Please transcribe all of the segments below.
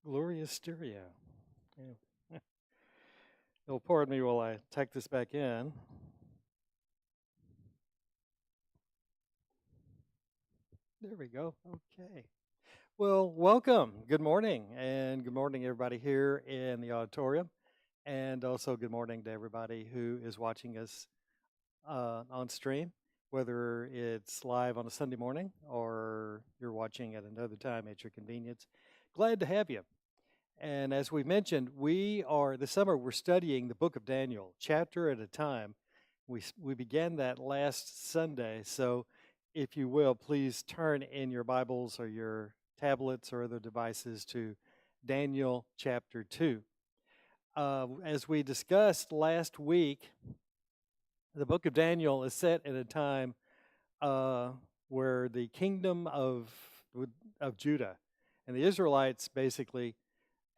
Glorious stereo. Yeah. You'll pardon me while I type this back in. There we go. Okay. Well, welcome. Good morning. And good morning, everybody here in the auditorium. And also, good morning to everybody who is watching us on stream, whether it's live on a Sunday morning or you're watching at another time at your convenience. Glad to have you. And as we mentioned, this summer we're studying the book of Daniel, chapter at a time. We began that last Sunday, so if you will, please turn in your Bibles or your tablets or other devices to Daniel chapter 2. As we discussed last week, the book of Daniel is set at a time uh, where the kingdom of Judah and the Israelites basically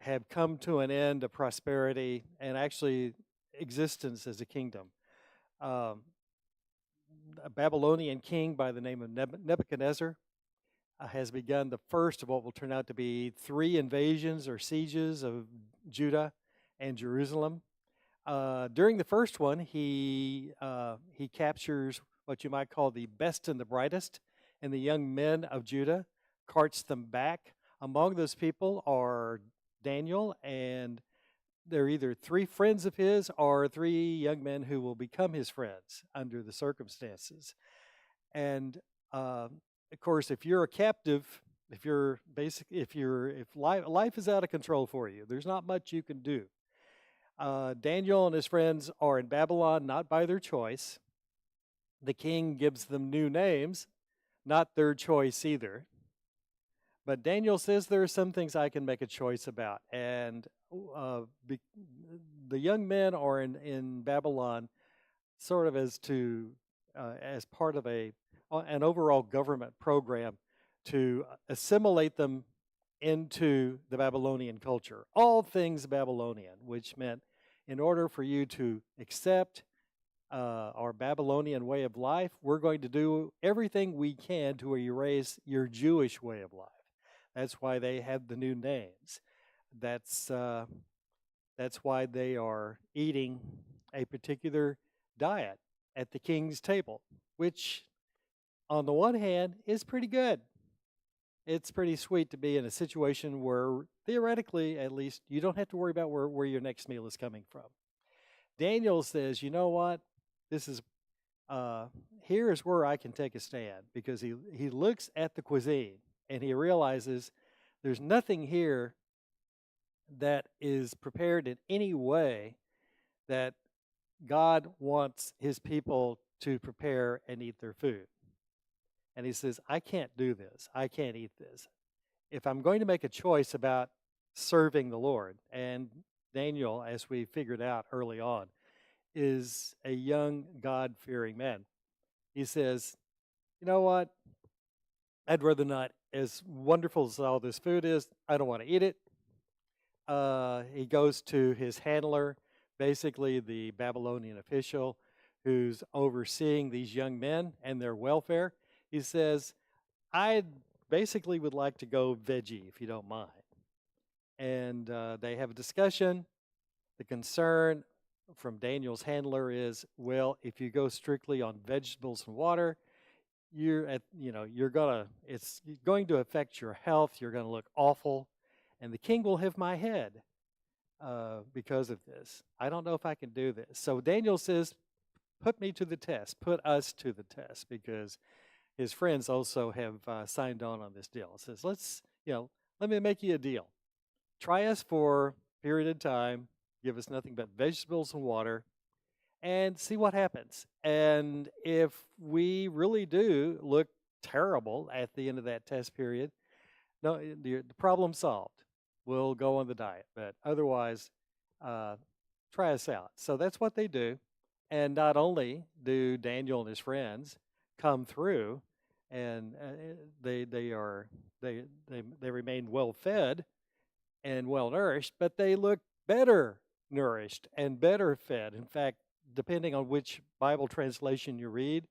have come to an end of prosperity and actually existence as a kingdom. Um, a Babylonian king by the name of Nebuchadnezzar has begun the first of what will turn out to be three invasions or sieges of Judah and Jerusalem. During the first one, he captures what you might call the best and the brightest, and the young men of Judah, carts them back. Among those people are Daniel, and they're either three friends of his or three young men who will become his friends under the circumstances. And of course, if you're a captive, if life is out of control for you, there's not much you can do. Daniel and his friends are in Babylon, not by their choice. The king gives them new names, not their choice either. But Daniel says there are some things I can make a choice about. And the young men are in Babylon sort of as part of an overall government program to assimilate them into the Babylonian culture. All things Babylonian, which meant in order for you to accept our Babylonian way of life, we're going to do everything we can to erase your Jewish way of life. That's why they have the new names. That's why they are eating a particular diet at the king's table, which, on the one hand, is pretty good. It's pretty sweet to be in a situation where, theoretically, at least, you don't have to worry about where your next meal is coming from. Daniel says, you know what? This is here is where I can take a stand, because he looks at the cuisine and he realizes there's nothing here that is prepared in any way that God wants his people to prepare and eat their food. And he says, I can't do this. I can't eat this. If I'm going to make a choice about serving the Lord, and Daniel, as we figured out early on, is a young, God-fearing man. He says, you know what? I'd rather not. As wonderful as all this food is, I don't want to eat it. He goes to his handler, basically the Babylonian official who's overseeing these young men and their welfare. He says, I basically would like to go veggie, if you don't mind. And they have a discussion. The concern from Daniel's handler is, well, if you go strictly on vegetables and water, it's going to affect your health. You're going to look awful, and the king will have my head because of this. I don't know if I can do this. So Daniel says, put me to the test, put us to the test, because his friends also have signed on this deal. It says, let me make you a deal. Try us for a period of time, give us nothing but vegetables and water, and see what happens. And if we really do look terrible at the end of that test period, no, the problem solved. We'll go on the diet, but otherwise, try us out. So that's what they do. And not only do Daniel and his friends come through, and they remain well fed and well nourished, but they look better nourished and better fed. In fact, depending on which Bible translation you read,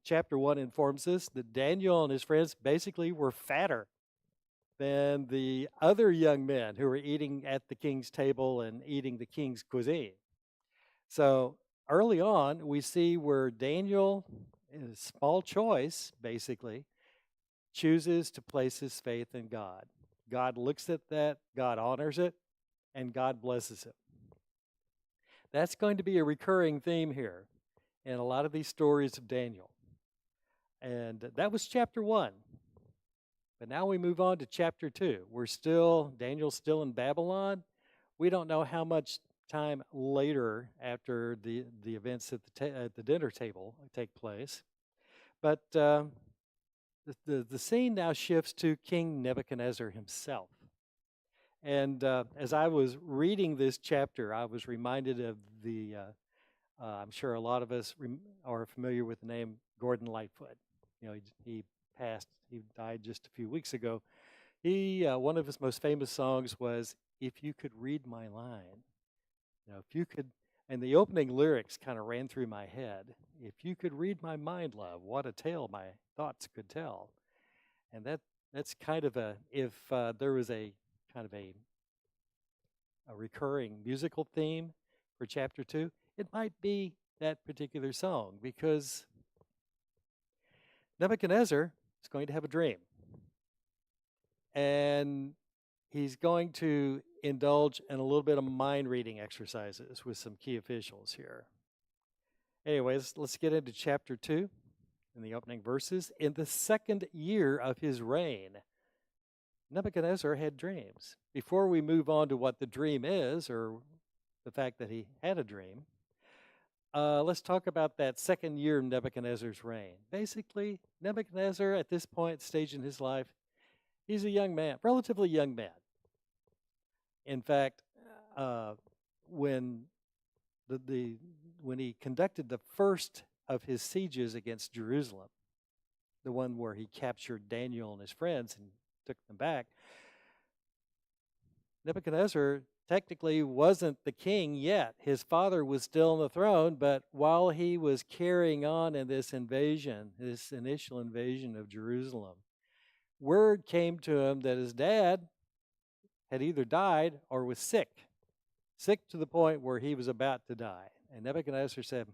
chapter 1 informs us that Daniel and his friends basically were fatter. than the other young men who were eating at the king's table and eating the king's cuisine. So early on, we see where Daniel, in a small choice, basically, chooses to place his faith in God. God looks at that, God honors it, and God blesses it. That's going to be a recurring theme here in a lot of these stories of Daniel. And that was chapter 1. But now we move on to chapter 2. Daniel's still in Babylon. We don't know how much time later after the events at the dinner table take place. But the scene now shifts to King Nebuchadnezzar himself. And as I was reading this chapter, I was reminded of I'm sure a lot of us are familiar with the name Gordon Lightfoot. You know, he died just a few weeks ago. One of his most famous songs was "If You Could Read My Line." You know, if you could, and the opening lyrics kind of ran through my head. If you could read my mind, love, what a tale my thoughts could tell. And that's kind of if there was a kind of a recurring musical theme for chapter 2, it might be that particular song, because Nebuchadnezzar is going to have a dream. And he's going to indulge in a little bit of mind reading exercises with some key officials here. Anyways, let's get into chapter 2 in the opening verses. In the second year of his reign, Nebuchadnezzar had dreams. Before we move on to what the dream is, or the fact that he had a dream, let's talk about that second year of Nebuchadnezzar's reign. Basically, Nebuchadnezzar, at this stage in his life, he's a young man, relatively young man. In fact, when he conducted the first of his sieges against Jerusalem, the one where he captured Daniel and his friends and took them back, Nebuchadnezzar technically wasn't the king yet. His father was still on the throne, but while he was carrying on in this initial invasion of Jerusalem, word came to him that his dad had either died or was sick to the point where he was about to die. And Nebuchadnezzar said,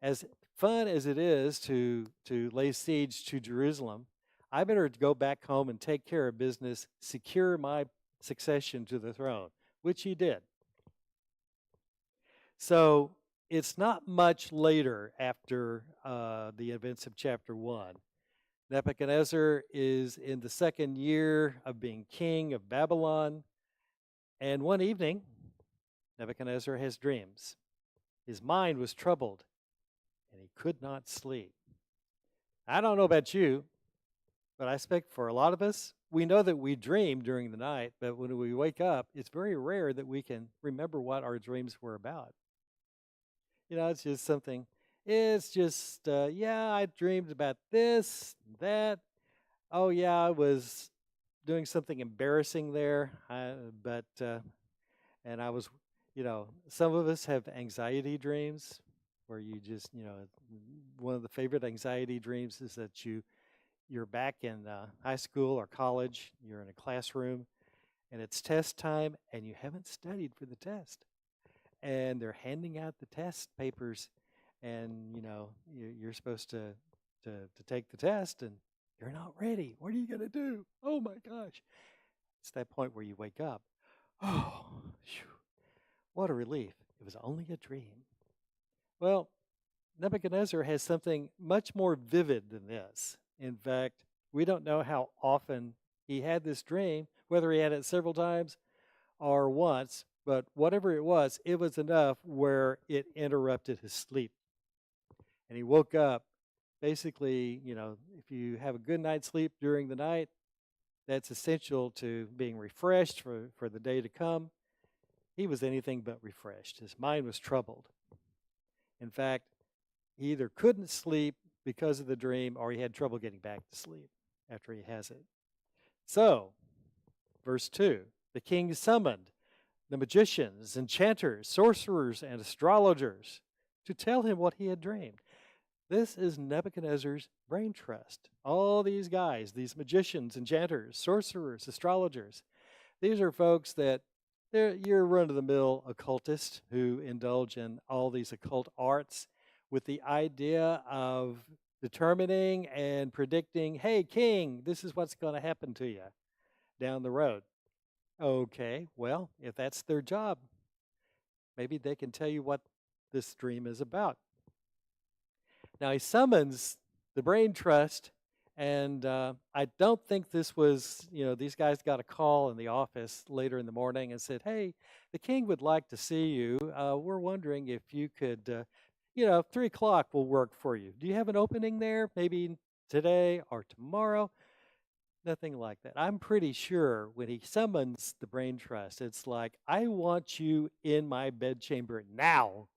as fun as it is to lay siege to Jerusalem, I better go back home and take care of business, secure my succession to the throne, which he did. So it's not much later after the events of chapter 1. Nebuchadnezzar is in the second year of being king of Babylon. And one evening, Nebuchadnezzar has dreams. His mind was troubled, and he could not sleep. I don't know about you, but I speak for a lot of us. We know that we dream during the night, but when we wake up, it's very rare that we can remember what our dreams were about. You know, it's just something. It's just, I dreamed about this, that. Oh, yeah, I was doing something embarrassing there. And I was, some of us have anxiety dreams where you just, one of the favorite anxiety dreams is that you're back in high school or college, you're in a classroom, and it's test time, and you haven't studied for the test. And they're handing out the test papers, and you're supposed to take the test, and you're not ready. What are you going to do? Oh my gosh. It's that point where you wake up. Oh, whew, what a relief. It was only a dream. Well, Nebuchadnezzar has something much more vivid than this. In fact, we don't know how often he had this dream, whether he had it several times or once, but whatever it was enough where it interrupted his sleep. And he woke up. Basically, if you have a good night's sleep during the night, that's essential to being refreshed for the day to come. He was anything but refreshed. His mind was troubled. In fact, he either couldn't sleep because of the dream or he had trouble getting back to sleep after he has it. So, verse 2, the king summoned the magicians, enchanters, sorcerers, and astrologers to tell him what he had dreamed. This is Nebuchadnezzar's brain trust. All these guys, these magicians, enchanters, sorcerers, astrologers, these are folks that they're your run-of-the-mill occultists who indulge in all these occult arts with the idea of determining and predicting, hey, king, this is what's going to happen to you down the road. Okay, well, if that's their job, maybe they can tell you what this dream is about. Now he summons the brain trust, and I don't think this was, these guys got a call in the office later in the morning and said, "Hey, the king would like to see you. We're wondering if you could, 3 o'clock will work for you. Do you have an opening there? Maybe today or tomorrow?" Nothing like that. I'm pretty sure when he summons the brain trust, it's like, "I want you in my bedchamber now."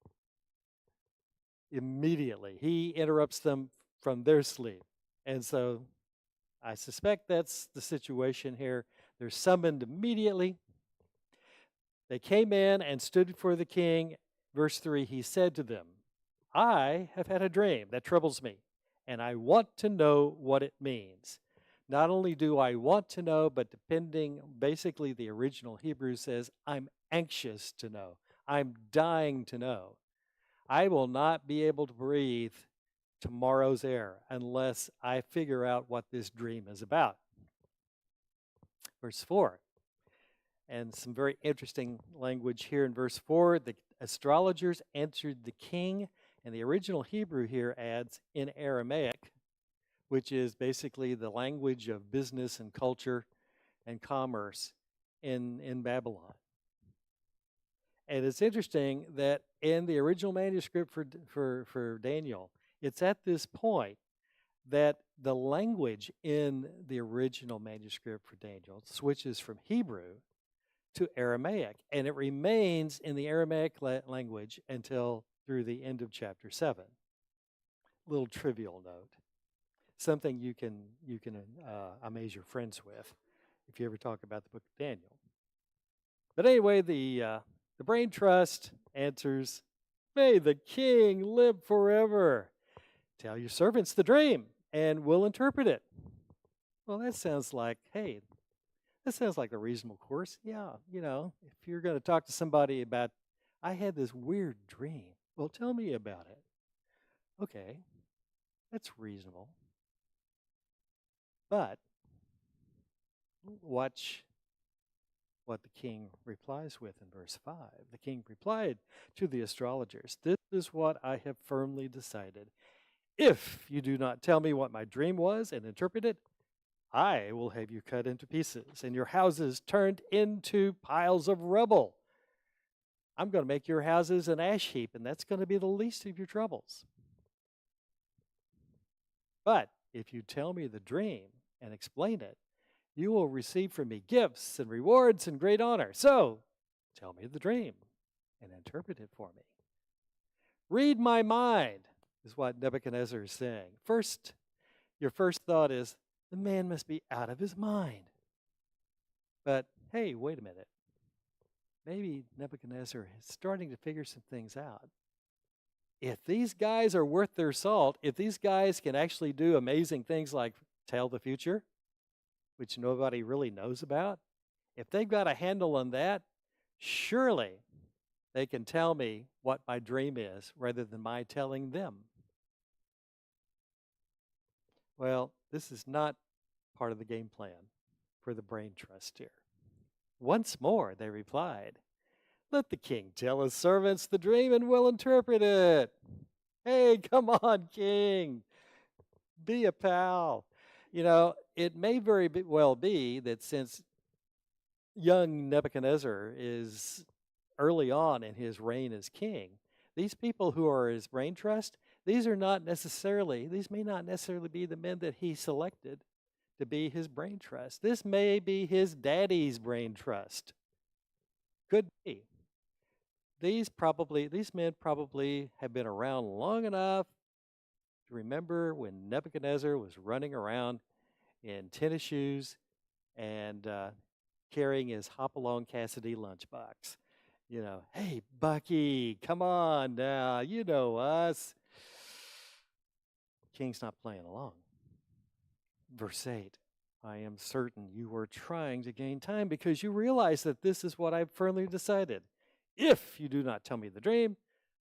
Immediately. He interrupts them from their sleep. And so I suspect that's the situation here. They're summoned immediately. They came in and stood before the king. Verse 3, he said to them, "I have had a dream that troubles me, and I want to know what it means." Not only do I want to know, but basically the original Hebrew says, I'm anxious to know. I'm dying to know. I will not be able to breathe tomorrow's air unless I figure out what this dream is about. Verse 4, and some very interesting language here in verse 4. The astrologers answered the king, and the original Hebrew here adds in Aramaic, which is basically the language of business and culture and commerce in Babylon. And it's interesting that in the original manuscript for Daniel, it's at this point that the language in the original manuscript for Daniel switches from Hebrew to Aramaic, and it remains in the Aramaic language until through the end of chapter 7. Little trivial note, something you can amaze your friends with if you ever talk about the book of Daniel. But anyway, the brain trust answers, "May the king live forever. Tell your servants the dream, and we'll interpret it." Well, that sounds like a reasonable course. Yeah, if you're going to talk to somebody about, "I had this weird dream." Well, tell me about it. Okay, that's reasonable. But watch what the king replies with in verse 5. The king replied to the astrologers, "This is what I have firmly decided. If you do not tell me what my dream was and interpret it, I will have you cut into pieces and your houses turned into piles of rubble. I'm going to make your houses an ash heap, and that's going to be the least of your troubles. But if you tell me the dream and explain it, you will receive from me gifts and rewards and great honor. So tell me the dream and interpret it for me." Read my mind is what Nebuchadnezzar is saying. Your first thought is, the man must be out of his mind. But hey, wait a minute. Maybe Nebuchadnezzar is starting to figure some things out. If these guys are worth their salt, if these guys can actually do amazing things like tell the future, which nobody really knows about, if they've got a handle on that, surely they can tell me what my dream is rather than my telling them. Well, this is not part of the game plan for the brain trust here. Once more, they replied, "Let the king tell his servants the dream and we'll interpret it." Hey, come on, king. Be a pal. It may very well be that since young Nebuchadnezzar is early on in his reign as king, these people who are his brain trust, these may not necessarily be the men that he selected to be his brain trust. This may be his daddy's brain trust. Could be. These men probably have been around long enough to remember when Nebuchadnezzar was running around in tennis shoes and carrying his Hopalong Cassidy lunchbox. Hey, Bucky, come on now, you know us. King's not playing along. Verse 8, I am certain you are trying to gain time because you realize that this is what I've firmly decided. If you do not tell me the dream,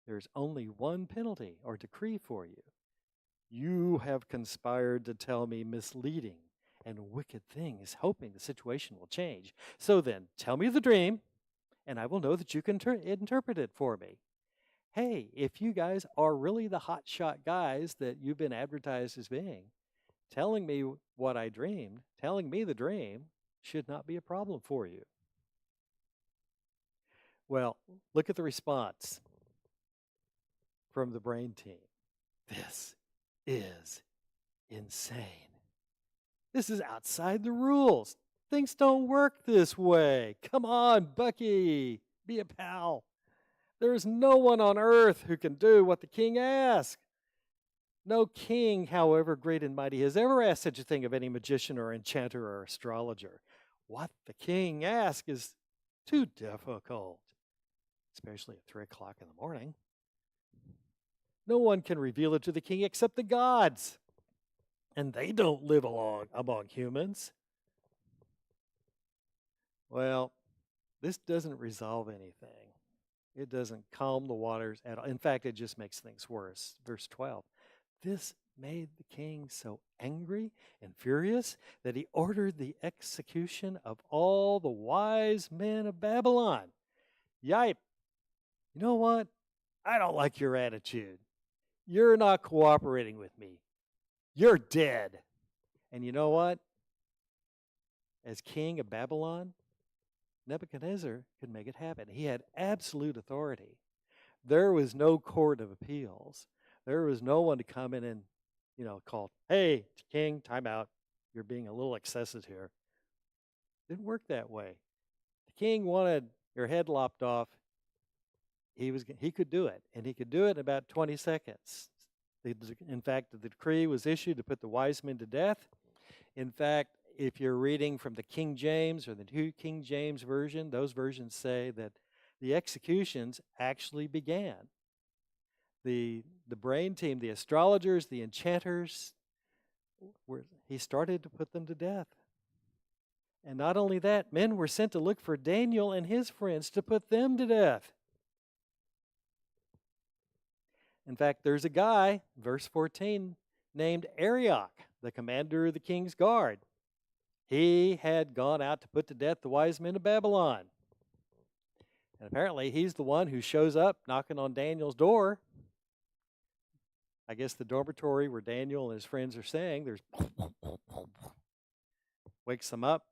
there's only one penalty or decree for you. You have conspired to tell me misleading and wicked things, hoping the situation will change. So then, tell me the dream, and I will know that you can interpret it for me. Hey, if you guys are really the hotshot guys that you've been advertised as being, telling me what I dreamed, telling me the dream, should not be a problem for you. Well, look at the response from the brain team. This is insane. This is outside the rules. Things don't work this way. Come on, Bucky, be a pal. There is no one on earth who can do what the king asks. No king, however great and mighty, has ever asked such a thing of any magician or enchanter or astrologer. What the king asks is too difficult, especially at 3 o'clock in the morning. No one can reveal it to the king except the gods, and they don't live among humans. Well, this doesn't resolve anything. It doesn't calm the waters at all. In fact, it just makes things worse. Verse 12. This made the king so angry and furious that he ordered the execution of all the wise men of Babylon. Yipe, you know what? I don't like your attitude. You're not cooperating with me. You're dead. And you know what? As king of Babylon, Nebuchadnezzar could make it happen. He had absolute authority. There was no court of appeals. There was no one to come in and, call, hey, king, time out. You're being a little excessive here. Didn't work that way. The king wanted your head lopped off. He could do it, and he could do it in about 20 seconds. In fact, the decree was issued to put the wise men to death. In fact, if you're reading from the King James or the New King James Version, those versions say that the executions actually began. The brain team, the astrologers, the enchanters, he started to put them to death. And not only that, men were sent to look for Daniel and his friends to put them to death. In fact, there's a guy, verse 14, named Arioch, the commander of the king's guard. He had gone out to put to death the wise men of Babylon. And apparently he's the one who shows up knocking on Daniel's door. I guess the dormitory where Daniel and his friends are staying, there's wakes them up.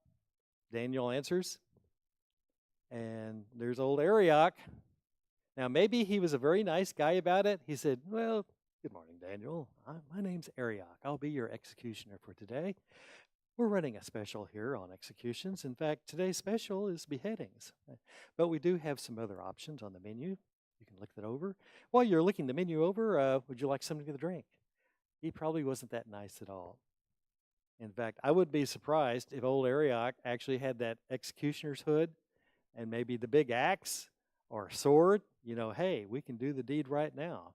Daniel answers. And there's old Arioch. Now, maybe he was a very nice guy about it. He said, well, good morning, Daniel. My name's Arioch. I'll be your executioner for today. We're running a special here on executions. In fact, today's special is beheadings. But we do have some other options on the menu. You can look that over. While you're looking the menu over, would you like something to drink? He probably wasn't that nice at all. In fact, I would be surprised if old Arioch actually had that executioner's hood and maybe the big axe or sword. Hey, we can do the deed right now.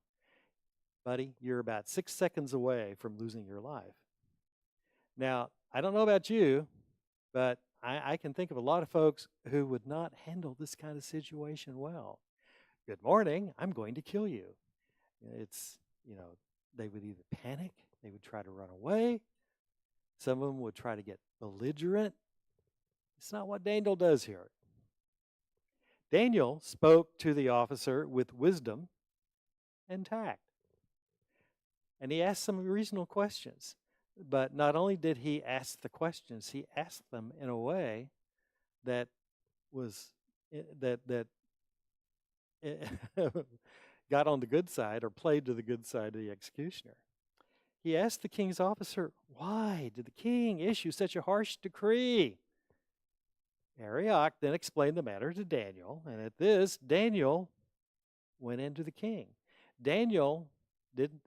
Buddy, you're about 6 seconds away from losing your life. Now, I don't know about you, but I can think of a lot of folks who would not handle this kind of situation well. Good morning, I'm going to kill you. They would either panic, they would try to run away. Some of them would try to get belligerent. It's not what Daniel does here. Daniel spoke to the officer with wisdom and tact. And he asked some reasonable questions. But not only did he ask the questions, he asked them in a way that was that got on the good side or played to the good side of the executioner. He asked the king's officer, why did the king issue such a harsh decree? Arioch then explained the matter to Daniel, and at this, Daniel went into the king. Daniel didn't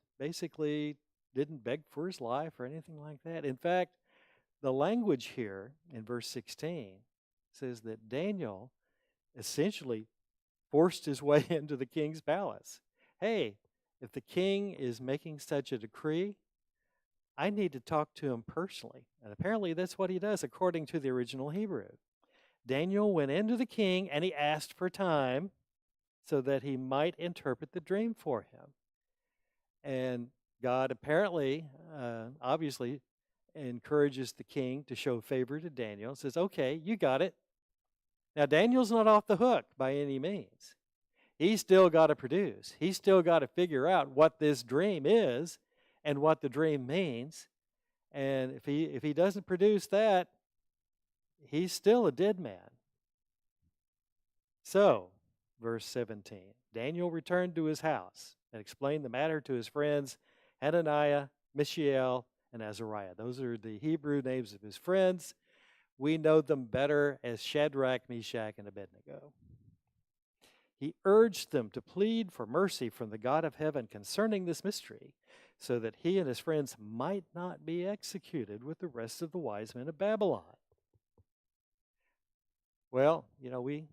beg for his life or anything like that. In fact, the language here in verse 16 says that Daniel essentially forced his way into the king's palace. Hey, if the king is making such a decree, I need to talk to him personally. And apparently that's what he does according to the original Hebrew. Daniel went into the king and he asked for time so that he might interpret the dream for him. And God apparently, obviously, encourages the king to show favor to Daniel. Says, okay, you got it. Now, Daniel's not off the hook by any means. He's still got to produce. He's still got to figure out what this dream is and what the dream means. And if he doesn't produce that, he's still a dead man. So, verse 17, Daniel returned to his house and explained the matter to his friends Hananiah, Mishael, and Azariah. Those are the Hebrew names of his friends. We know them better as Shadrach, Meshach, and Abednego. He urged them to plead for mercy from the God of heaven concerning this mystery, so that he and his friends might not be executed with the rest of the wise men of Babylon. Well, we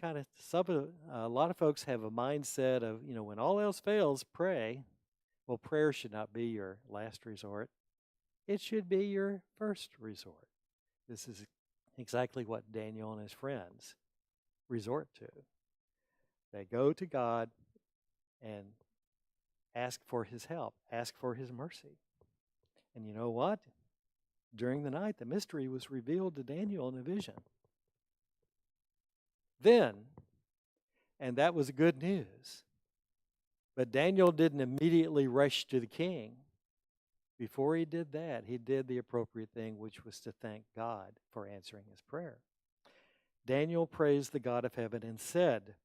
kind of, a lot of folks have a mindset of, when all else fails, pray. Well, prayer should not be your last resort. It should be your first resort. This is exactly what Daniel and his friends resort to. They go to God and ask for his help, ask for his mercy. And you know what? During the night, the mystery was revealed to Daniel in a vision. Then, and that was good news, but Daniel didn't immediately rush to the king. Before he did that, he did the appropriate thing, which was to thank God for answering his prayer. Daniel praised the God of heaven and said,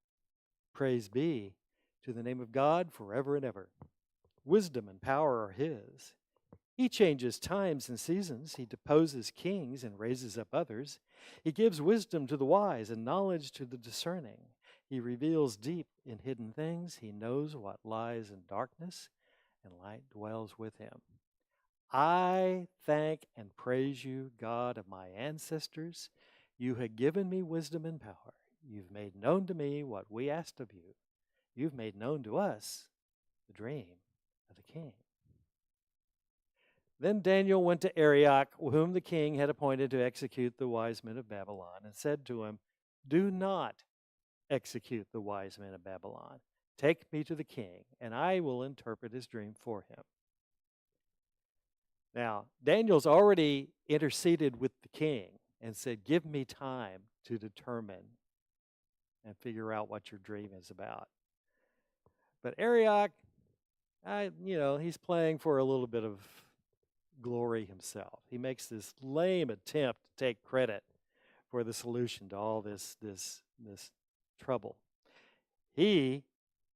"Praise be to the name of God forever and ever. Wisdom and power are his. He changes times and seasons. He deposes kings and raises up others. He gives wisdom to the wise and knowledge to the discerning. He reveals deep and hidden things. He knows what lies in darkness, and light dwells with him. I thank and praise you, God of my ancestors. You have given me wisdom and power. You've made known to me what we asked of you. You've made known to us the dream of the king." Then Daniel went to Arioch, whom the king had appointed to execute the wise men of Babylon, and said to him, "Do not execute the wise men of Babylon. Take me to the king, and I will interpret his dream for him." Now, Daniel's already interceded with the king and said, "Give me time to determine and figure out what your dream is about." But Arioch, he's playing for a little bit of glory himself. He makes this lame attempt to take credit for the solution to all this trouble. He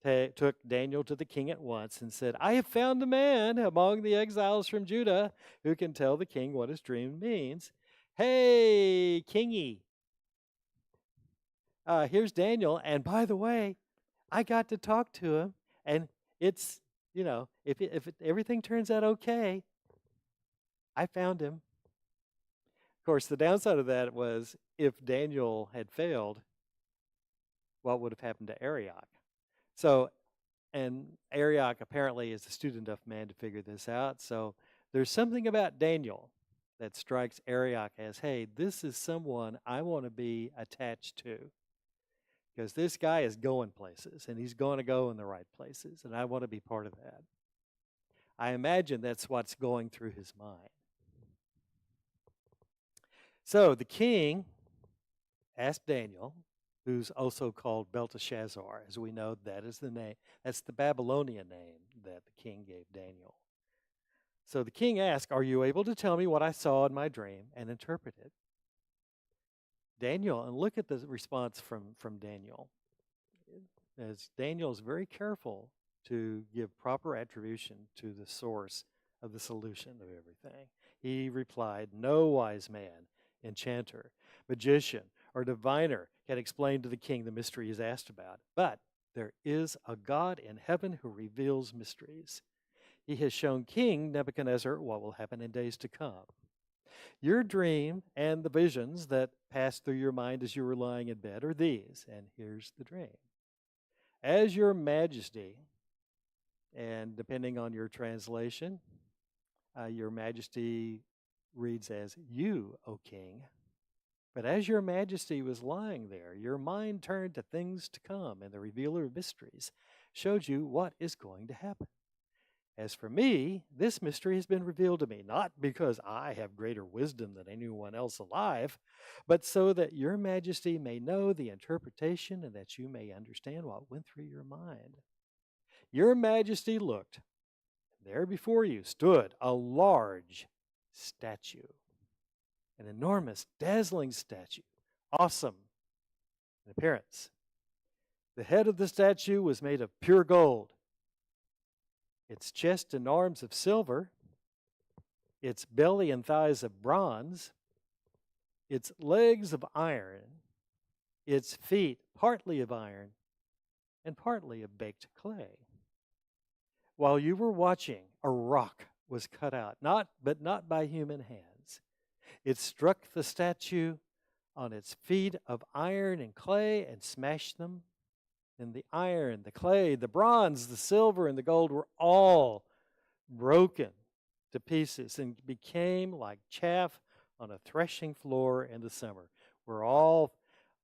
took Daniel to the king at once and said, "I have found a man among the exiles from Judah who can tell the king what his dream means. Hey, kingy, here's Daniel. And by the way, I got to talk to him, and it's, if everything turns out okay, I found him." Of course, the downside of that was if Daniel had failed, what would have happened to Arioch? So, and Arioch apparently is a student enough man to figure this out. So there's something about Daniel that strikes Arioch as, hey, this is someone I want to be attached to, because this guy is going places, and he's going to go in the right places, and I want to be part of that. I imagine that's what's going through his mind. So the king asked Daniel, who's also called Belteshazzar. As we know, that is the name. That's the Babylonian name that the king gave Daniel. So the king asked, "Are you able to tell me what I saw in my dream and interpret it?" Daniel, and look at the response from Daniel. As Daniel is very careful to give proper attribution to the source of the solution of everything. He replied, "No wise man, enchanter, magician, or diviner can explain to the king the mystery he's asked about. But there is a God in heaven who reveals mysteries. He has shown King Nebuchadnezzar what will happen in days to come. Your dream and the visions that passed through your mind as you were lying in bed are these," and here's the dream. "As your majesty," and depending on your translation, Your Majesty reads as you, O king. But as your Majesty was lying there, your mind turned to things to come, and the revealer of mysteries showed you what is going to happen. As for me, this mystery has been revealed to me, not because I have greater wisdom than anyone else alive, but so that your Majesty may know the interpretation and that you may understand what went through your mind. Your Majesty looked, and there before you stood a large statue, an enormous, dazzling statue, awesome in appearance. The head of the statue was made of pure gold, its chest and arms of silver, its belly and thighs of bronze, its legs of iron, its feet partly of iron and partly of baked clay. While you were watching, a rock was cut out, but not by human hands. It struck the statue on its feet of iron and clay and smashed them. And the iron, the clay, the bronze, the silver, and the gold were all broken to pieces and became like chaff on a threshing floor in the summer.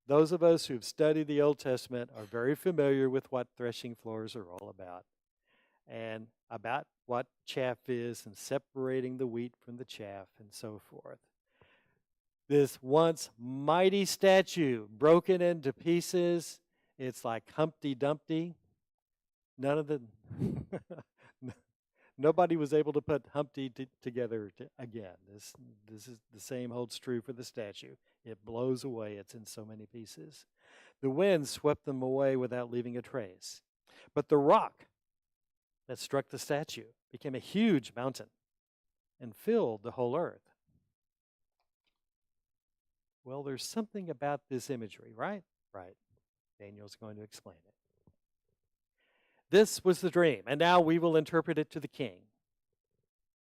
Those of us who've studied the Old Testament are very familiar with what threshing floors are all about and about what chaff is and separating the wheat from the chaff and so forth. This once mighty statue broken into pieces. It's like Humpty Dumpty. Nobody was able to put Humpty together again. This is the same holds true for the statue. It blows away. It's in so many pieces. The wind swept them away without leaving a trace. But the rock that struck the statue became a huge mountain and filled the whole earth. Well, there's something about this imagery, right? Right. Daniel's going to explain it. This was the dream, and now we will interpret it to the king.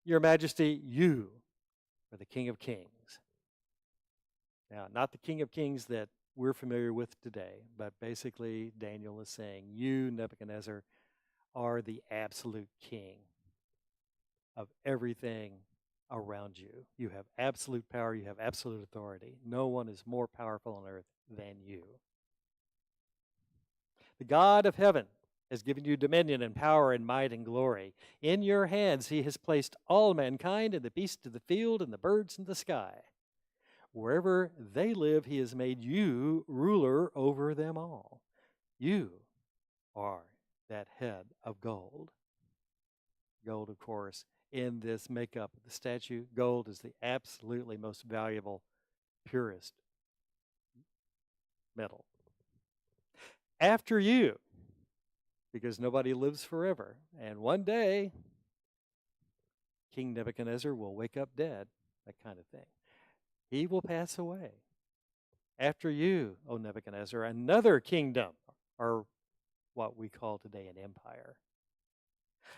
Your Majesty, you are the King of Kings. Now, not the King of Kings that we're familiar with today, but basically Daniel is saying, you, Nebuchadnezzar, are the absolute king of everything around you. You have absolute power. You have absolute authority. No one is more powerful on earth than you. The God of heaven has given you dominion and power and might and glory. In your hands he has placed all mankind and the beasts of the field and the birds in the sky. Wherever they live, he has made you ruler over them all. You are that head of gold. Gold, of course, in this makeup of the statue, gold is the absolutely most valuable, purest metal. After you, because nobody lives forever, and one day King Nebuchadnezzar will wake up dead, that kind of thing. He will pass away. After you, O Nebuchadnezzar, another kingdom, or what we call today an empire.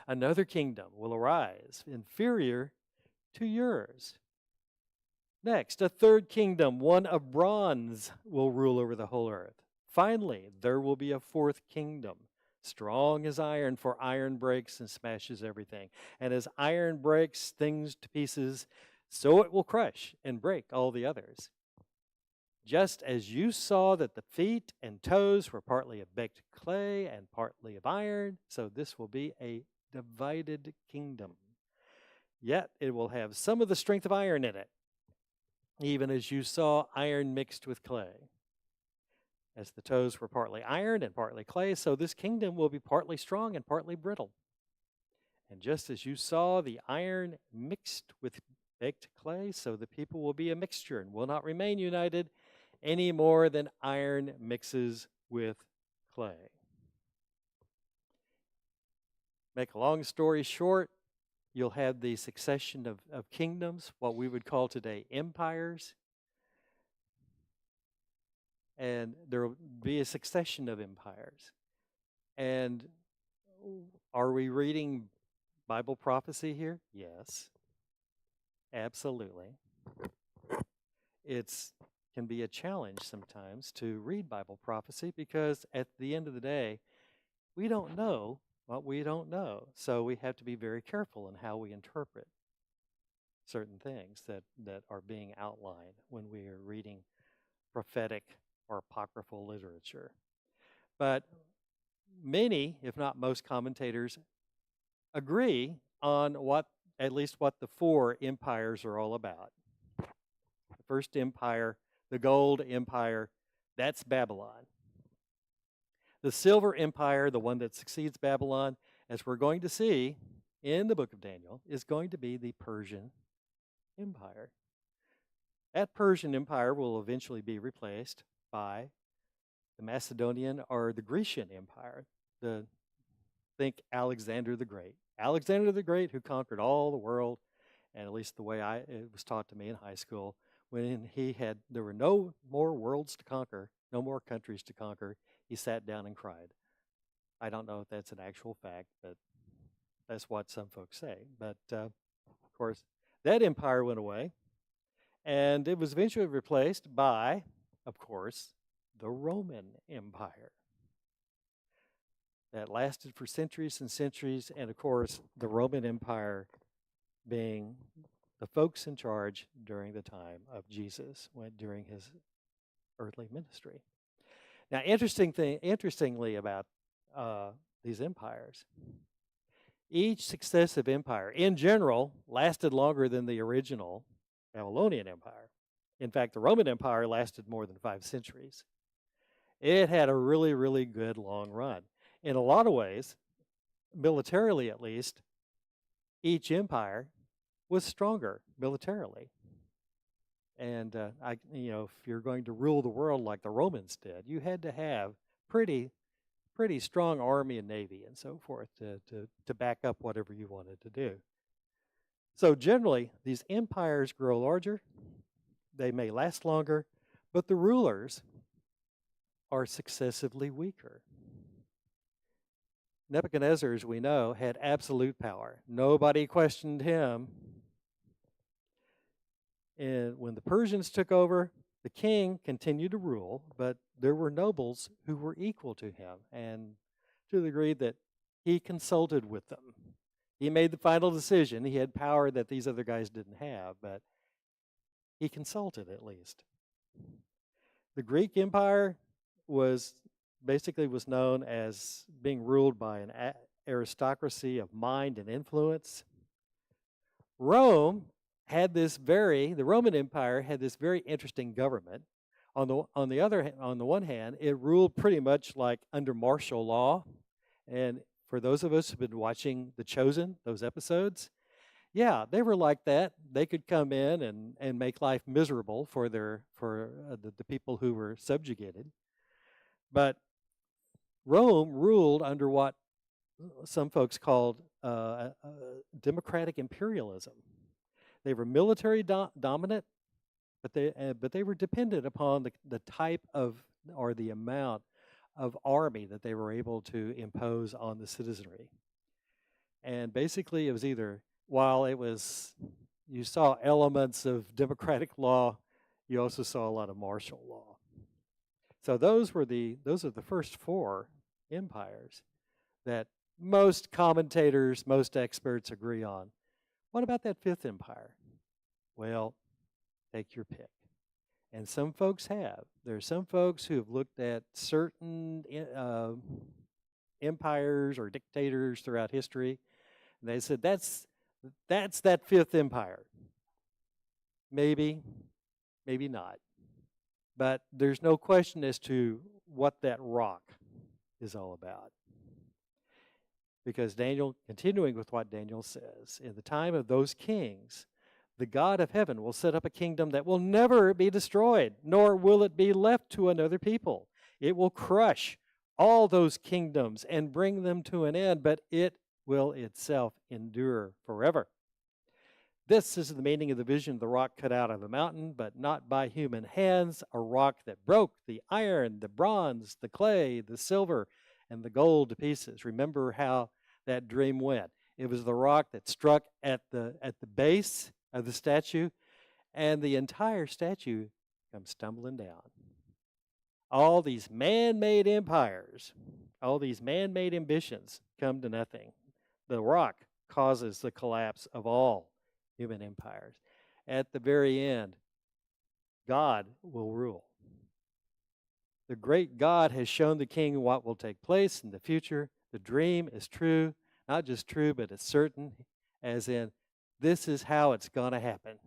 Another kingdom will arise, inferior to yours. Next, a third kingdom, one of bronze, will rule over the whole earth. Finally, there will be a fourth kingdom, strong as iron, for iron breaks and smashes everything. And as iron breaks things to pieces, so it will crush and break all the others. Just as you saw that the feet and toes were partly of baked clay and partly of iron, so this will be a divided kingdom. Yet it will have some of the strength of iron in it, even as you saw iron mixed with clay. As the toes were partly iron and partly clay, so this kingdom will be partly strong and partly brittle. And just as you saw the iron mixed with baked clay, so the people will be a mixture and will not remain united any more than iron mixes with clay. Make a long story short, you'll have the succession of kingdoms, what we would call today empires. And there will be a succession of empires. And are we reading Bible prophecy here? Yes, absolutely. It can be a challenge sometimes to read Bible prophecy because at the end of the day, we don't know what we don't know. So we have to be very careful in how we interpret certain things that are being outlined when we are reading prophetic or apocryphal literature. But many, if not most commentators, agree on at least what the four empires are all about. The first empire, the gold empire, that's Babylon. The silver empire, the one that succeeds Babylon, as we're going to see in the book of Daniel, is going to be the Persian Empire. That Persian Empire will eventually be replaced by the Macedonian or the Grecian Empire. Think Alexander the Great. Alexander the Great, who conquered all the world, and at least the way it was taught to me in high school, when there were no more worlds to conquer, no more countries to conquer, he sat down and cried. I don't know if that's an actual fact, but that's what some folks say. But of course, that empire went away, and it was eventually replaced by, of course, the Roman Empire. That lasted for centuries and centuries, and of course, the Roman Empire being the folks in charge during the time of Jesus, during his earthly ministry. Now, interestingly about these empires, each successive empire, in general, lasted longer than the original Babylonian Empire. In fact, the Roman Empire lasted more than 5 centuries. It had a really, really good long run. In a lot of ways, militarily at least, each empire was stronger militarily. And if you're going to rule the world like the Romans did, you had to have pretty strong army and navy and so forth to back up whatever you wanted to do. So generally, these empires grow larger, they may last longer, but the rulers are successively weaker. Nebuchadnezzar, as we know, had absolute power. Nobody questioned him. And when the Persians took over, the king continued to rule, but there were nobles who were equal to him, and to the degree that he consulted with them. He made the final decision. He had power that these other guys didn't have, but he consulted at least. The Greek Empire was known as being ruled by an aristocracy of mind and influence. The Roman Empire had this very interesting government. On the one hand, it ruled pretty much like under martial law. And for those of us who've been watching The Chosen, those episodes, yeah, they were like that. They could come in and make life miserable for the people who were subjugated. But Rome ruled under what some folks called democratic imperialism. They were military dominant, but they were dependent upon the type of or the amount of army that they were able to impose on the citizenry. And basically, it was either you saw elements of democratic law, you also saw a lot of martial law. So those are the first 4 empires that most commentators, most experts agree on. What about that 5th empire? Well, take your pick. And some folks have. There are some folks who have looked at certain empires or dictators throughout history, and they said that's that 5th empire. Maybe, maybe not. But there's no question as to what that rock is all about. Because Daniel, continuing with what Daniel says, in the time of those kings, the God of heaven will set up a kingdom that will never be destroyed, nor will it be left to another people. It will crush all those kingdoms and bring them to an end, but it will itself endure forever. This is the meaning of the vision of the rock cut out of a mountain, but not by human hands, a rock that broke the iron, the bronze, the clay, the silver, and the gold to pieces. Remember how that dream went. It was the rock that struck at the base of the statue, and the entire statue comes tumbling down. All these man-made empires, all these man-made ambitions come to nothing. The rock causes the collapse of all human empires. At the very end, God will rule. The great God has shown the king what will take place in the future. The dream is true, not just true, but it's certain, as in, this is how it's going to happen.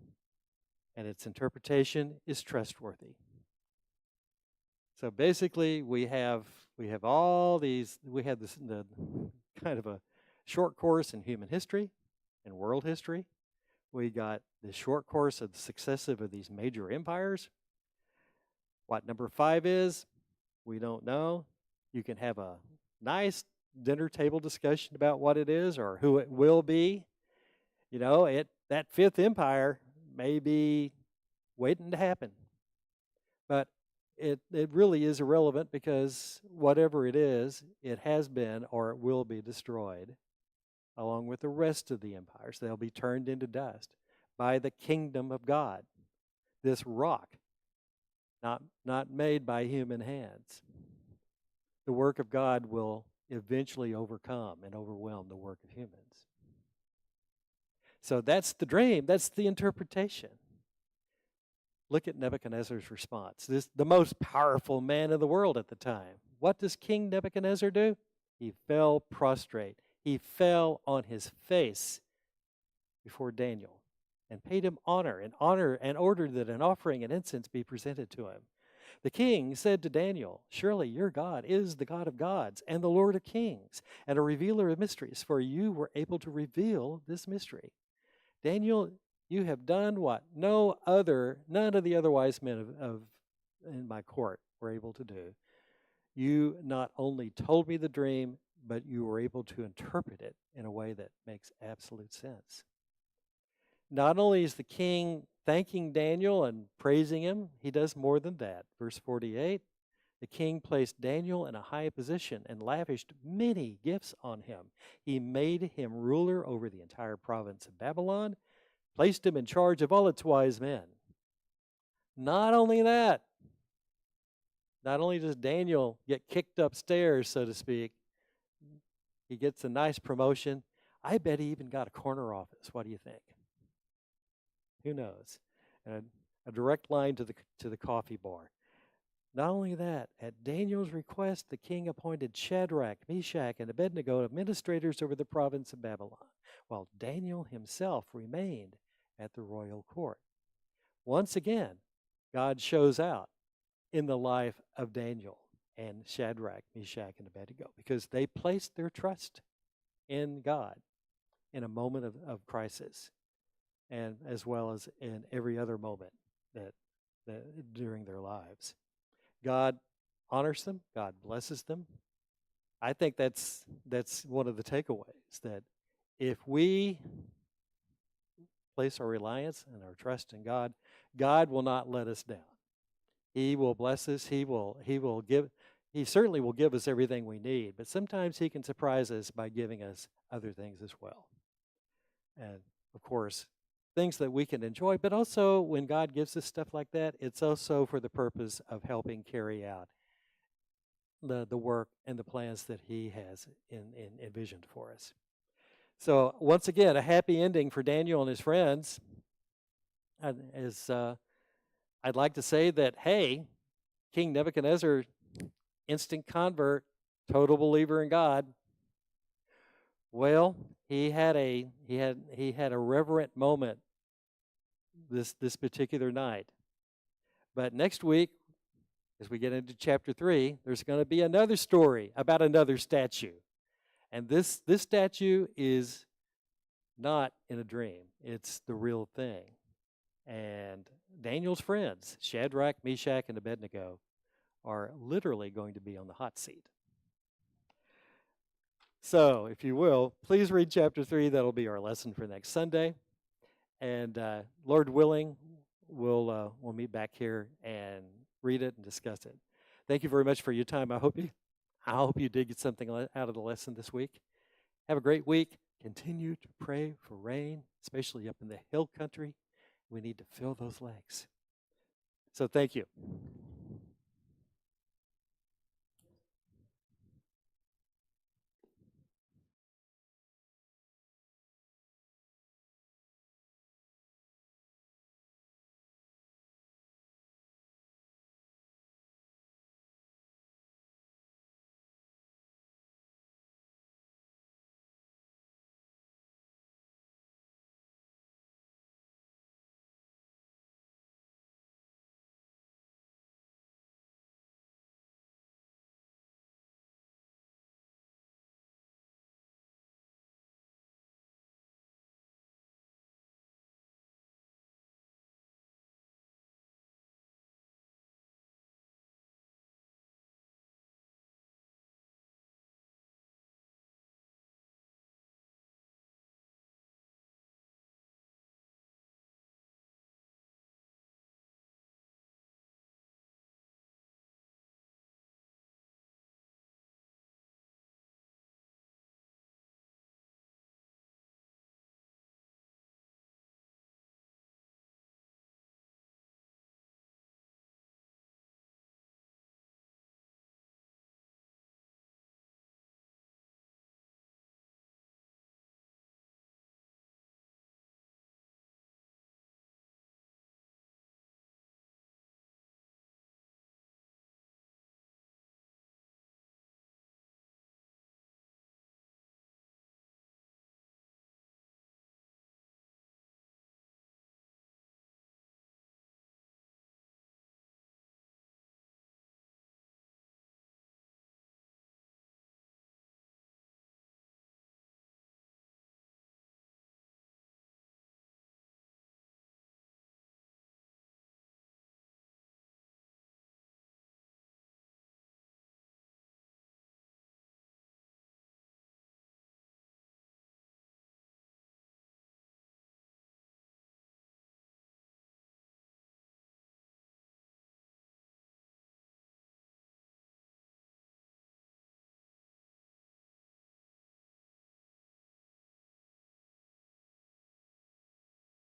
And its interpretation is trustworthy. So basically, we have all these. We have this the kind of a short course in human history and world history. We got the short course of the successive of these major empires. What number 5 is, we don't know. You can have a nice dinner table discussion about what it is or who it will be. You know, that 5th empire may be waiting to happen. But it really is irrelevant because whatever it is, it has been or it will be destroyed along with the rest of the empires. They'll be turned into dust by the kingdom of God, this rock, not made by human hands. The work of God will eventually overcome and overwhelm the work of humans. So that's the dream, that's the interpretation. Look at Nebuchadnezzar's response. The most powerful man in the world at the time. What does King Nebuchadnezzar do? He fell prostrate. He fell on his face before Daniel and paid him honor and ordered that an offering and incense be presented to him. The king said to Daniel, "Surely your God is the God of gods and the Lord of kings and a revealer of mysteries, for you were able to reveal this mystery. Daniel, you have done what none of the other wise men in my court were able to do. You not only told me the dream, but you were able to interpret it in a way that makes absolute sense." Not only is the king thanking Daniel and praising him, he does more than that. Verse 48, the king placed Daniel in a high position and lavished many gifts on him. He made him ruler over the entire province of Babylon, placed him in charge of all its wise men. Not only that, not only does Daniel get kicked upstairs, so to speak, he gets a nice promotion. I bet he even got a corner office. What do you think? Who knows? And a direct line to the coffee bar. Not only that, at Daniel's request, the king appointed Shadrach, Meshach, and Abednego administrators over the province of Babylon, while Daniel himself remained at the royal court. Once again, God shows out in the life of Daniel and Shadrach, Meshach, and Abednego because they placed their trust in God in a moment of crisis, and as well as in every other moment that during their lives. God honors them. God blesses them. I think that's one of the takeaways, that if we place our reliance and our trust in God, God will not let us down. He will bless us. He certainly will give us everything we need, but sometimes he can surprise us by giving us other things as well. And of course, things that we can enjoy, but also when God gives us stuff like that, it's also for the purpose of helping carry out the work and the plans that he has envisioned for us. So once again, a happy ending for Daniel and his friends. And I'd like to say that, hey, King Nebuchadnezzar, instant convert, total believer in God. Well, he had a reverent moment this particular night. But next week, as we get into chapter 3, there's going to be another story about another statue. And this statue is not in a dream. It's the real thing. And Daniel's friends, Shadrach, Meshach, and Abednego, are literally going to be on the hot seat. So, if you will, please read chapter 3. That'll be our lesson for next Sunday. And Lord willing, we'll meet back here and read it and discuss it. Thank you very much for your time. I hope you did get something out of the lesson this week. Have a great week. Continue to pray for rain, especially up in the hill country. We need to fill those lakes. So thank you.